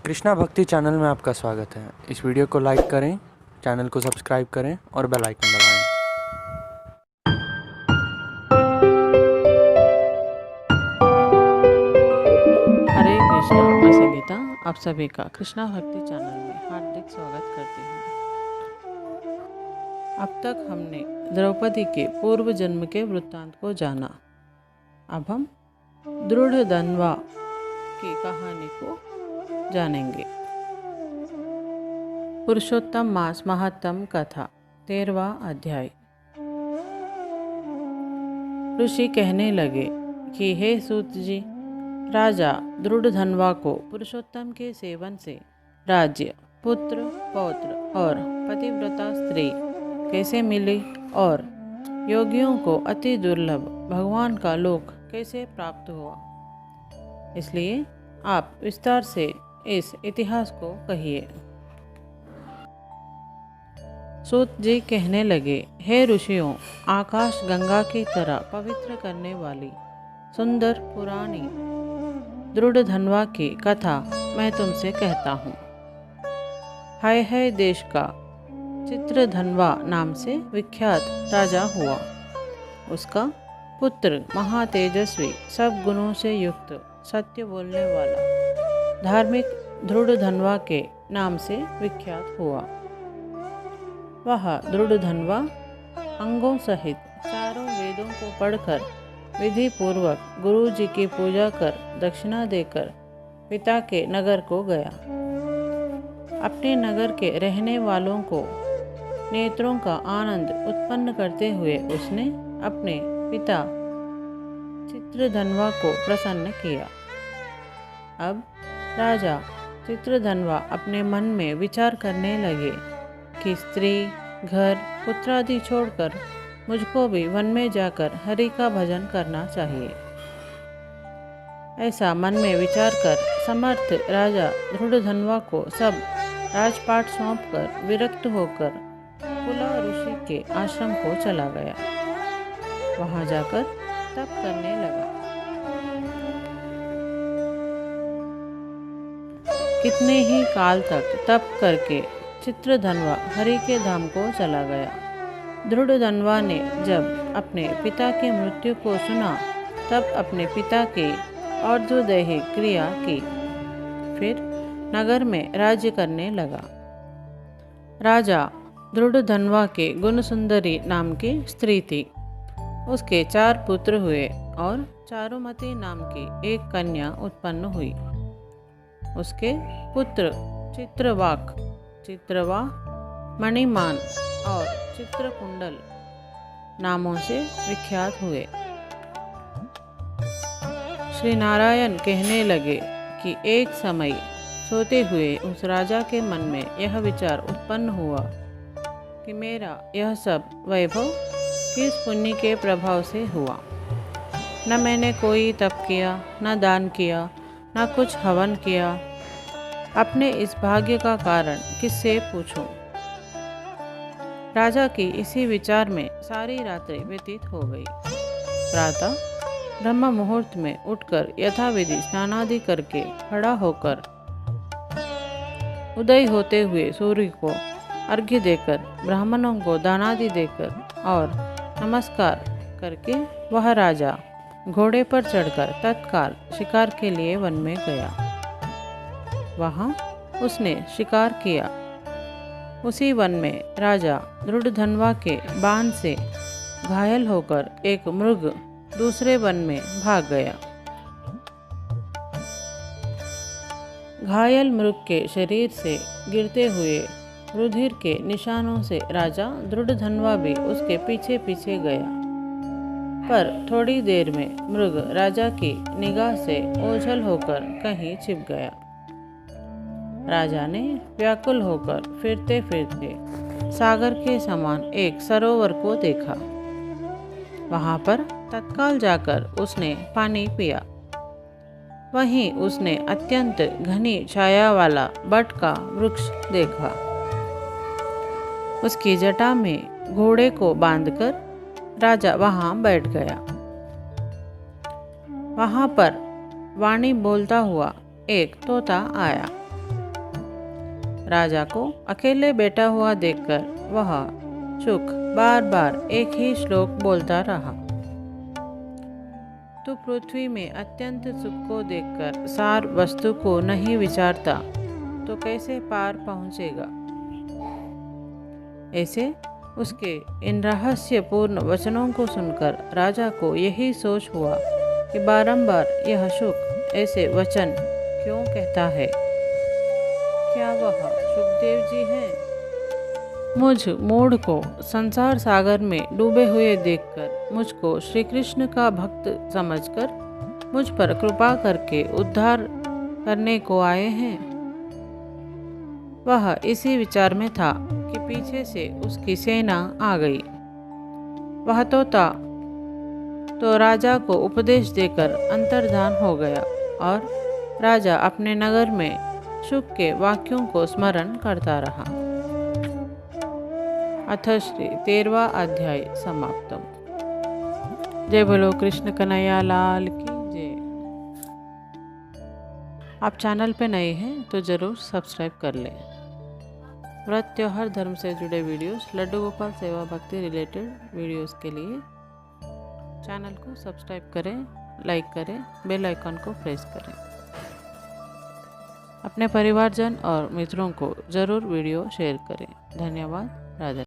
कृष्णा भक्ति चैनल में आपका स्वागत है। इस वीडियो को लाइक करें, चैनल को सब्सक्राइब करें और बेल आइकन दबाएं। हरे कृष्णा, मैं संगीता आप सभी का कृष्णा भक्ति चैनल में हार्दिक स्वागत करती हूँ। अब तक हमने द्रौपदी के पूर्व जन्म के वृत्तांत को जाना। अब हम दृढ़धन्वा की कहानी को जानेंगे। पुरुषोत्तम मास महत्तम कथा 13वां अध्याय। ऋषि कहने लगे कि हे सूत जी, राजा दृढ़धन्वा को पुरुषोत्तम के सेवन से राज्य, पुत्र, पौत्र और पतिव्रता स्त्री कैसे मिली और योगियों को अति दुर्लभ भगवान का लोक कैसे प्राप्त हुआ, इसलिए आप विस्तार से इस इतिहास को कहिए। सूत जी कहने लगे, हे ऋषियों, आकाश गंगा की तरह पवित्र करने वाली सुंदर पुरानी दृढ़धन्वा की कथा मैं तुमसे कहता हूँ। है देश का चित्रधन्वा नाम से विख्यात राजा हुआ। उसका पुत्र महातेजस्वी, सब गुणों से युक्त, सत्य बोलने वाला, धार्मिक दृढ़धन्वा के नाम से विख्यात हुआ। वह दृढ़धन्वा अंगों सहित चारों वेदों को पढ़कर विधि पूर्वक गुरु जी की पूजा कर दक्षिणा देकर पिता के नगर को गया। अपने नगर के रहने वालों को नेत्रों का आनंद उत्पन्न करते हुए उसने अपने पिता चित्रधन्वा को प्रसन्न किया। अब राजा चित्रधन्वा अपने मन में विचार करने लगे कि स्त्री, घर, पुत्र आदि छोड़कर मुझको भी वन में जाकर हरि का भजन करना चाहिए। ऐसा मन में विचार कर समर्थ राजा दृढ़धन्वा को सब राजपाट सौंपकर विरक्त होकर कुला ऋषि के आश्रम को चला गया। वहां जाकर तप करने लगा। कितने ही काल तक तप करके चित्रधन्वा हरि के धाम को चला गया। दृढ़धन्वा ने जब अपने पिता की मृत्यु को सुना तब अपने पिता की अर्धोदैहिक क्रिया की, फिर नगर में राज्य करने लगा। राजा दृढ़धन्वा के गुणसुंदरी नाम की स्त्री थी। उसके 4 पुत्र हुए और चारुमती नाम की एक कन्या उत्पन्न हुई। उसके पुत्र चित्रवाक, चित्रवा, मणिमान और चित्रकुंडल नामों से विख्यात हुए। श्री नारायण कहने लगे कि एक समय सोते हुए उस राजा के मन में यह विचार उत्पन्न हुआ कि मेरा यह सब वैभव किस पुण्य के प्रभाव से हुआ। न मैंने कोई तप किया, न दान किया, न कुछ हवन किया। अपने इस भाग्य का कारण किससे पूछूं? राजा की इसी विचार में सारी रात्रि व्यतीत हो गई। प्रातः ब्रह्म मुहूर्त में उठकर यथाविधि स्नानादि करके खड़ा होकर उदय होते हुए सूर्य को अर्घ्य देकर ब्राह्मणों को दानादि देकर और नमस्कार करके वह राजा घोड़े पर चढ़कर तत्काल शिकार के लिए वन में गया। वहां उसने शिकार किया। उसी वन में राजा दृढ़धन्वा के बाण से घायल होकर एक मृग दूसरे वन में भाग गया। घायल मृग के शरीर से गिरते हुए रुधिर के निशानों से राजा दृढ़धन्वा भी उसके पीछे पीछे गया। पर थोड़ी देर में मृग राजा की निगाह से ओझल होकर कहीं छिप गया। राजा ने व्याकुल होकर फिरते फिरते सागर के समान एक सरोवर को देखा। वहां पर तत्काल जाकर उसने पानी पिया। वहीं उसने अत्यंत घनी छाया वाला बट का वृक्ष देखा। उसकी जटा में घोड़े को बांधकर राजा वहां बैठ गया। वहां पर वाणी बोलता हुआ एक तोता आया। राजा को अकेले बैठा हुआ देखकर वह शुक बार बार एक ही श्लोक बोलता रहा। तू पृथ्वी में अत्यंत सुख को देखकर सार वस्तु को नहीं विचारता तो कैसे पार पहुँचेगा। ऐसे उसके इन रहस्यपूर्ण वचनों को सुनकर राजा को यही सोच हुआ कि बारंबार यह शुक ऐसे वचन क्यों कहता है। क्या वह शुकदेव जी हैं? मुझ मूढ़ को संसार सागर में डूबे हुए देखकर मुझको श्री कृष्ण का भक्त समझकर मुझ पर कृपा करके उद्धार करने को आए हैं। वह इसी विचार में था कि पीछे से उसकी सेना आ गई। वह तोता तो राजा को उपदेश देकर अंतर्धान हो गया और राजा अपने नगर में शुक के वाक्यों को स्मरण करता रहा। अथ श्री 13वां अध्याय समाप्तम। जय बोलो कृष्ण कन्हैया लाल की जय। आप चैनल पे नए हैं तो ज़रूर सब्सक्राइब कर लें। व्रत त्योहार धर्म से जुड़े वीडियोस, लड्डू गोपाल सेवा भक्ति रिलेटेड वीडियोस के लिए चैनल को सब्सक्राइब करें, लाइक करें, बेल आइकन को प्रेस करें। अपने परिवारजन और मित्रों को ज़रूर वीडियो शेयर करें। धन्यवाद। राधे।